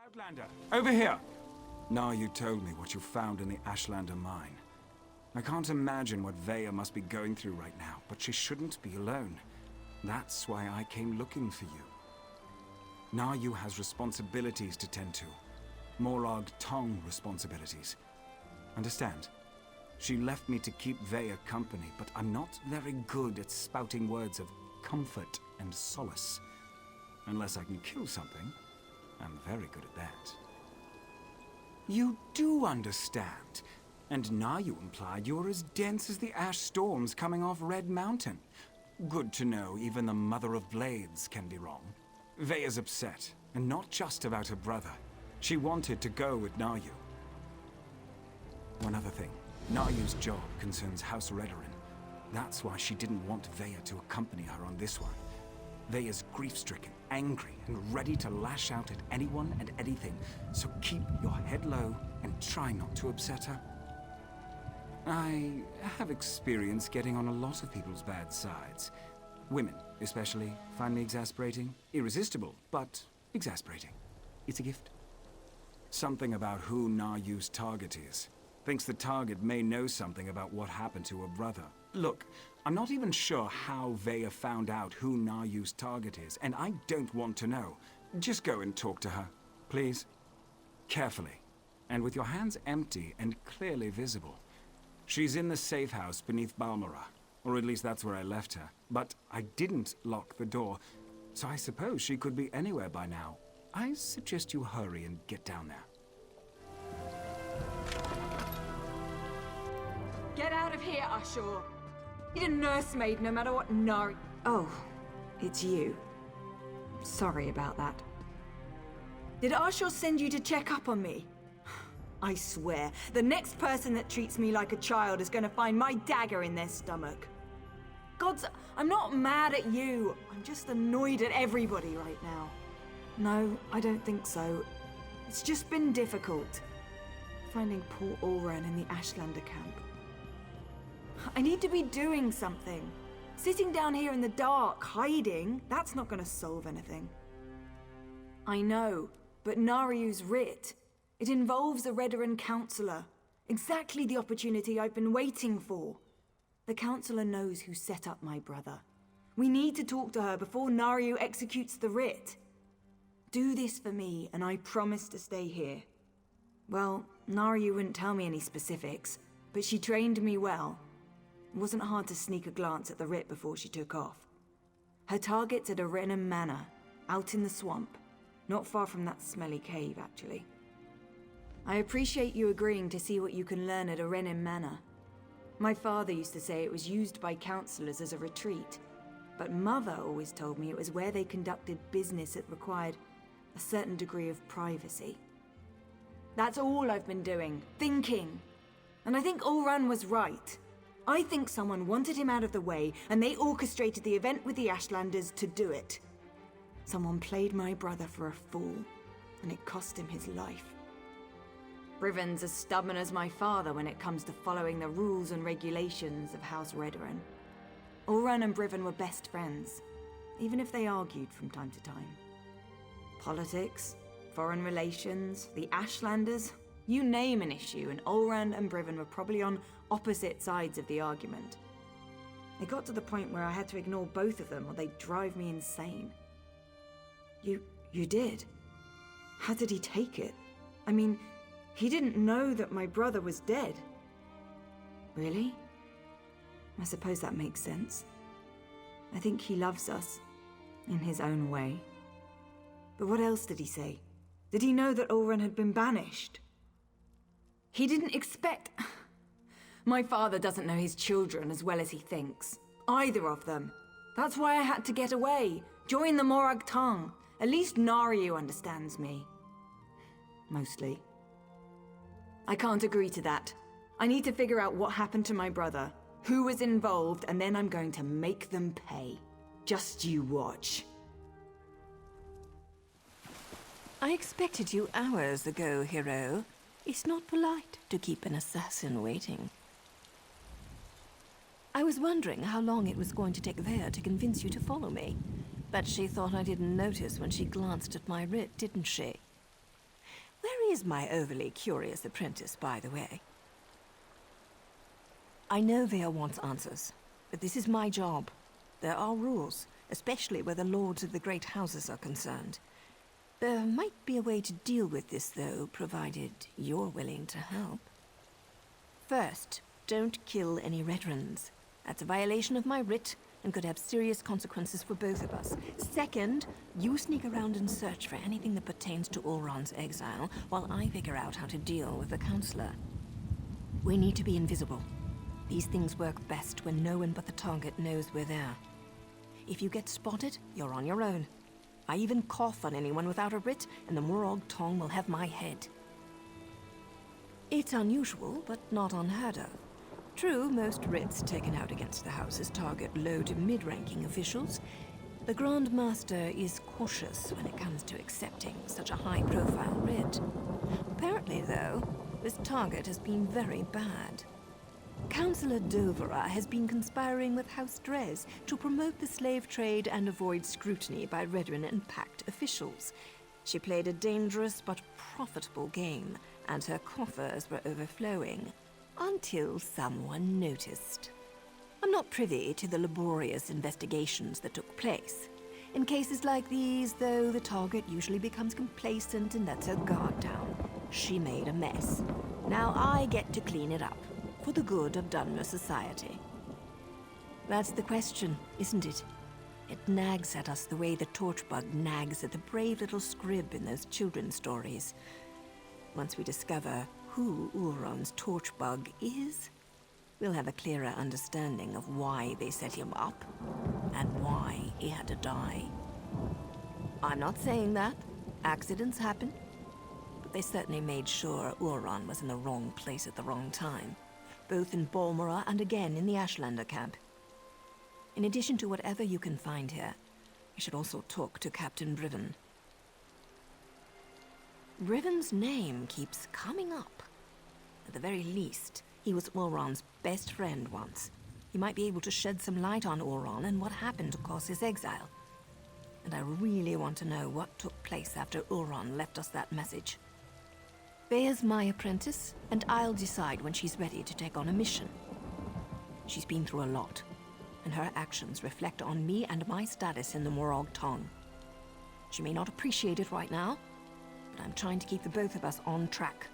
Outlander, over here! Now you told me what you found in the Ashlander mine. I can't imagine what Vaya must be going through right now, but she shouldn't be alone. That's why I came looking for you. Naryu has responsibilities to tend to. Morag Tong responsibilities. Understand? She left me to keep Vaya company, but I'm not very good at spouting words of comfort and solace. Unless I can kill something, I'm very good at that. You do understand. And now you implied you're as dense as the ash storms coming off Red Mountain. Good to know even the Mother of Blades can be wrong. Vaya's upset, and not just about her brother. She wanted to go with Naryu. One other thing. Naryu's job concerns House Redoran. That's why she didn't want Vaya to accompany her on this one. Vaya's grief-stricken, angry, and ready to lash out at anyone and anything, so keep your head low and try not to upset her. I have experience getting on a lot of people's bad sides. Women, especially, find me exasperating. Irresistible, but exasperating. It's a gift. Something about who Naryu's target is. Thinks the target may know something about what happened to her brother. Look, I'm not even sure how Vaya found out who Naryu's target is, and I don't want to know. Just go and talk to her, please. Carefully, and with your hands empty and clearly visible. She's in the safe house beneath Balmora, or at least that's where I left her. But I didn't lock the door, so I suppose she could be anywhere by now. I suggest you hurry and get down there. Get out of here, Ashur! You're a nursemaid no matter what Oh, it's you. Sorry about that. Did Ashur send you to check up on me? I swear, the next person that treats me like a child is gonna find my dagger in their stomach. Gods, I'm not mad at you. I'm just annoyed at everybody right now. No, I don't think so. It's just been difficult. Finding poor Ulran in the Ashlander camp. I need to be doing something. Sitting down here in the dark, hiding, that's not gonna solve anything. I know, but Naryu's writ. It involves a Redoran counselor. Exactly the opportunity I've been waiting for. The counselor knows who set up my brother. We need to talk to her before Naryu executes the writ. Do this for me, and I promise to stay here. Well, Naryu wouldn't tell me any specifics, but she trained me well. It wasn't hard to sneak a glance at the writ before she took off. Her target's at Arenum Manor, out in the swamp. Not far from that smelly cave, actually. I appreciate you agreeing to see what you can learn at Arenum Manor. My father used to say it was used by counselors as a retreat, but Mother always told me it was where they conducted business that required a certain degree of privacy. That's all I've been doing, thinking. And I think Ulran was right. I think someone wanted him out of the way, and they orchestrated the event with the Ashlanders to do it. Someone played my brother for a fool, and it cost him his life. Brivon's as stubborn as my father when it comes to following the rules and regulations of House Redoran. Ulran and Brivon were best friends, even if they argued from time to time. Politics, foreign relations, the Ashlanders, you name an issue, and Ulran and Brivon were probably on opposite sides of the argument. It got to the point where I had to ignore both of them or they'd drive me insane. You did? How did he take it? I mean, he didn't know that my brother was dead. Really? I suppose that makes sense. I think he loves us, in his own way. But what else did he say? Did he know that Ulran had been banished? He didn't expect... My father doesn't know his children as well as he thinks. Either of them. That's why I had to get away. Join the Morag Tong. At least Naryu understands me. Mostly. I can't agree to that. I need to figure out what happened to my brother, who was involved, and then I'm going to make them pay. Just you watch. I expected you hours ago, hero. It's not polite to keep an assassin waiting. I was wondering how long it was going to take Vaya to convince you to follow me. But she thought I didn't notice when she glanced at my writ, didn't she? Where is my overly curious apprentice, by the way? I know Vea wants answers, but this is my job. There are rules, especially where the lords of the great houses are concerned. There might be a way to deal with this, though, provided you're willing to help. First, don't kill any veterans. That's a violation of my writ and could have serious consequences for both of us. Second, you sneak around and search for anything that pertains to Ulron's exile while I figure out how to deal with the Counselor. We need to be invisible. These things work best when no one but the target knows we're there. If you get spotted, you're on your own. I even cough on anyone without a writ, and the Morrowind tongue will have my head. It's unusual, but not unheard of. True, most writs taken out against the houses target low to mid-ranking officials. The Grand Master is cautious when it comes to accepting such a high-profile writ. Apparently, though, this target has been very bad. Councillor Dovera has been conspiring with House Drez to promote the slave trade and avoid scrutiny by Redrin and Pact officials. She played a dangerous but profitable game, and her coffers were overflowing. Until someone noticed. I'm not privy to the laborious investigations that took place. In cases like these, though, the target usually becomes complacent and lets her guard down. She made a mess. Now I get to clean it up, for the good of Dunmer society. That's the question, isn't it? It nags at us the way the torchbug nags at the brave little scrib in those children's stories. Once we discover who Ulron's torchbug is, we'll have a clearer understanding of why they set him up and why he had to die. I'm not saying that. Accidents happen. But they certainly made sure Ulron was in the wrong place at the wrong time, both in Balmora and again in the Ashlander camp. In addition to whatever you can find here, you should also talk to Captain Briven. Briven's name keeps coming up. At the very least, he was Ulron's best friend once. He might be able to shed some light on Ulron and what happened to cause his exile. And I really want to know what took place after Ulron left us that message. Vea's my apprentice, and I'll decide when she's ready to take on a mission. She's been through a lot, and her actions reflect on me and my status in the Morrowind tongue. She may not appreciate it right now, but I'm trying to keep the both of us on track.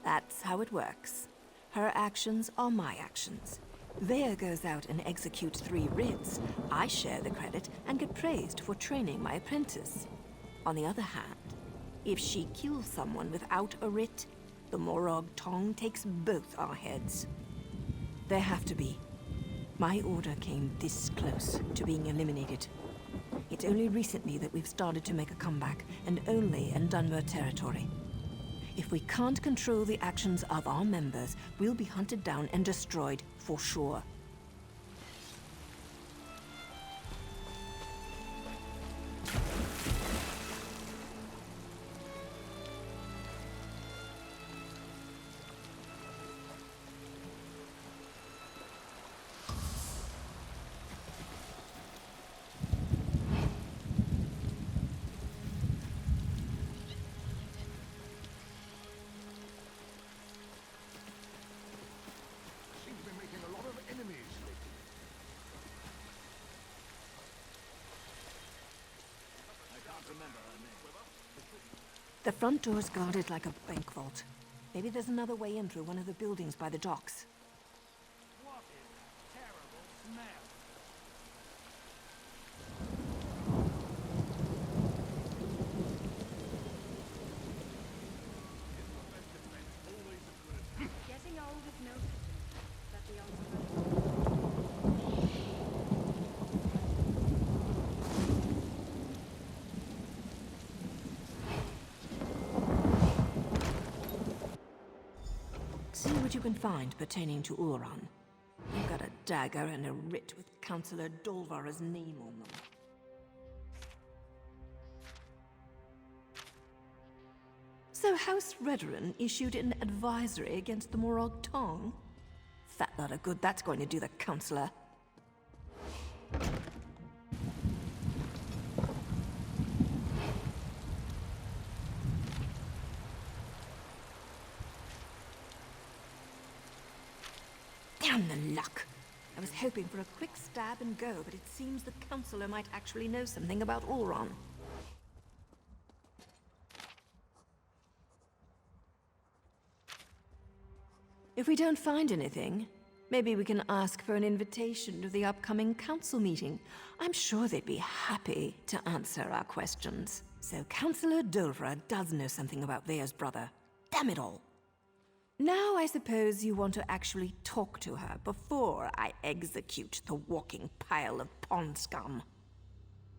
That's how it works. Her actions are my actions. Vea goes out and executes 3 writs. I share the credit and get praised for training my apprentice. On the other hand, if she kills someone without a writ, the Morrowind tongue takes both our heads. There have to be. My order came this close to being eliminated. It's only recently that we've started to make a comeback, and only in Dunmer territory. If we can't control the actions of our members, we'll be hunted down and destroyed for sure. The front door's guarded like a bank vault. Maybe there's another way in through one of the buildings by the docks. What is that terrible smell? Getting old is no symptom. That the answer. See what you can find pertaining to Ulron. You've got a dagger and a writ with Councillor Dolvara's name on them. So House Redrin issued an advisory against the Morrowind tongue? Fat lot of good that's going to do the Councillor. Damn the luck! I was hoping for a quick stab and go, but it seems the Counselor might actually know something about Ulron. If we don't find anything, maybe we can ask for an invitation to the upcoming council meeting. I'm sure they'd be happy to answer our questions. So Councillor Dolvra does know something about Vea's brother. Damn it all! Now I suppose you want to actually talk to her before I execute the walking pile of pond scum.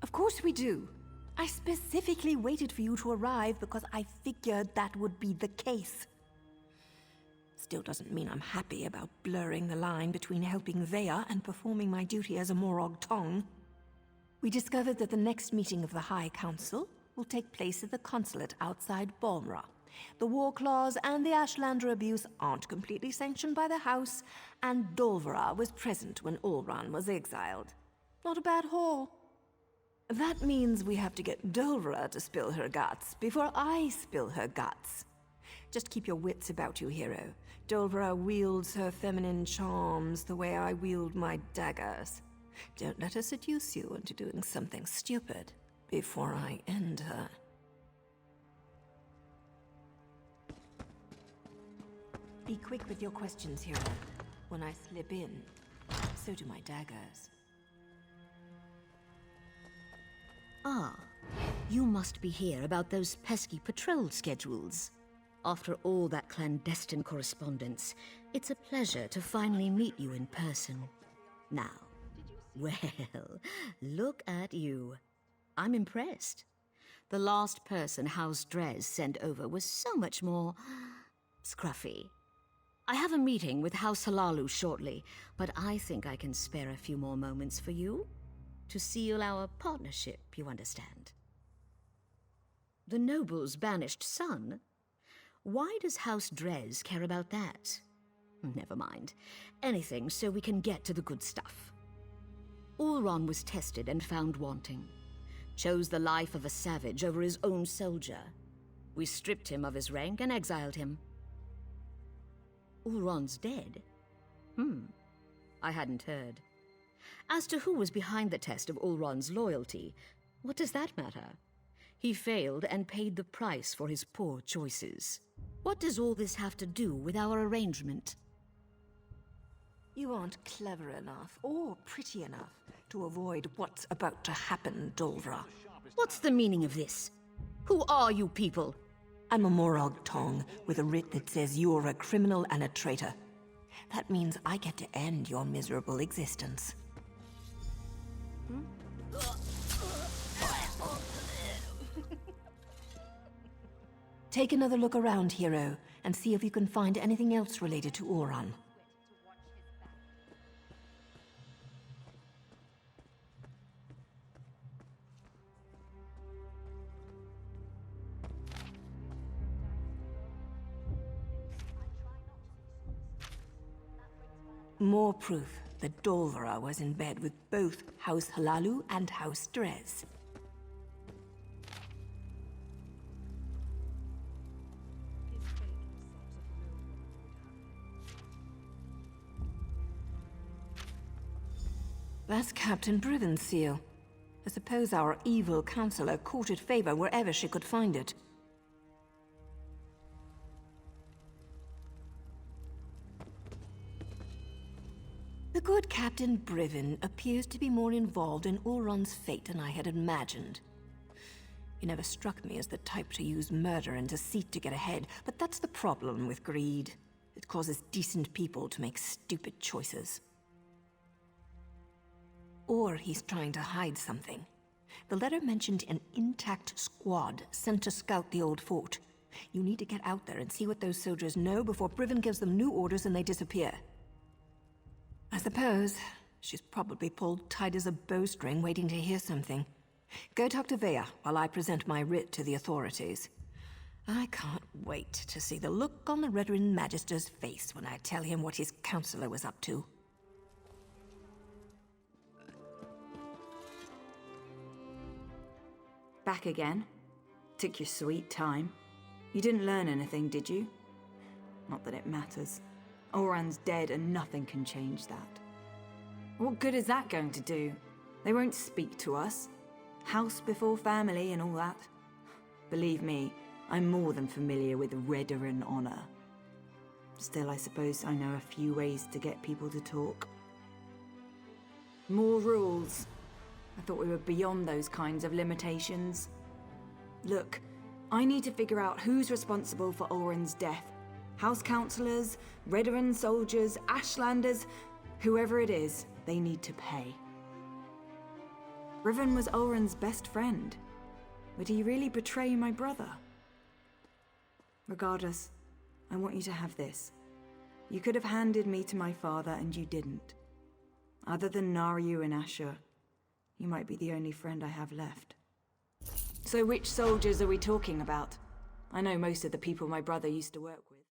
Of course we do. I specifically waited for you to arrive because I figured that would be the case. Still doesn't mean I'm happy about blurring the line between helping Vea and performing my duty as a Morag Tong. We discovered that the next meeting of the High Council will take place at the consulate outside Balmora. The war clause and the Ashlander abuse aren't completely sanctioned by the House, and Dolvera was present when Ulron was exiled. Not a bad haul. That means we have to get Dolvera to spill her guts before I spill her guts. Just keep your wits about you, hero. Dolvera wields her feminine charms the way I wield my daggers. Don't let her seduce you into doing something stupid before I end her. Be quick with your questions, hero. When I slip in, so do my daggers. Ah, you must be here about those pesky patrol schedules. After all that clandestine correspondence, it's a pleasure to finally meet you in person. Now, well, look at you. I'm impressed. The last person House Drez sent over was so much more scruffy. I have a meeting with House Halalu shortly, but I think I can spare a few more moments for you to seal our partnership, you understand. The noble's banished son? Why does House Drez care about that? Never mind. Anything so we can get to the good stuff. Ulron was tested and found wanting. Chose the life of a savage over his own soldier. We stripped him of his rank and exiled him. Ulron's dead? I hadn't heard. As to who was behind the test of Ulron's loyalty, what does that matter? He failed and paid the price for his poor choices. What does all this have to do with our arrangement? You aren't clever enough or pretty enough to avoid what's about to happen, Dolvra. What's the meaning of this? Who are you people? I'm a Morag Tong with a writ that says you're a criminal and a traitor. That means I get to end your miserable existence. Take another look around, hero, and see if you can find anything else related to Ulron. More proof that Dolvera was in bed with both House Halalu and House Drez. That's Captain Briven's seal. I suppose our evil counselor courted favor wherever she could find it. The good Captain Briven appears to be more involved in Ulron's fate than I had imagined. He never struck me as the type to use murder and deceit to get ahead, but that's the problem with greed. It causes decent people to make stupid choices. Or he's trying to hide something. The letter mentioned an intact squad sent to scout the old fort. You need to get out there and see what those soldiers know before Briven gives them new orders and they disappear. I suppose she's probably pulled tight as a bowstring waiting to hear something. Go talk to Vea while I present my writ to the authorities. I can't wait to see the look on the Redoran Magister's face when I tell him what his counselor was up to. Back again? Took your sweet time. You didn't learn anything, did you? Not that it matters. Oran's dead and nothing can change that. What good is that going to do? They won't speak to us. House before family and all that. Believe me, I'm more than familiar with Redaran honor. Still, I suppose I know a few ways to get people to talk. More rules. I thought we were beyond those kinds of limitations. Look, I need to figure out who's responsible for Oran's death. House councillors, Redaran soldiers, Ashlanders, whoever it is, they need to pay. Riven was Oran's best friend. Would he really betray my brother? Regardless, I want you to have this. You could have handed me to my father and you didn't. Other than Naryu and Asher, you might be the only friend I have left. So which soldiers are we talking about? I know most of the people my brother used to work with.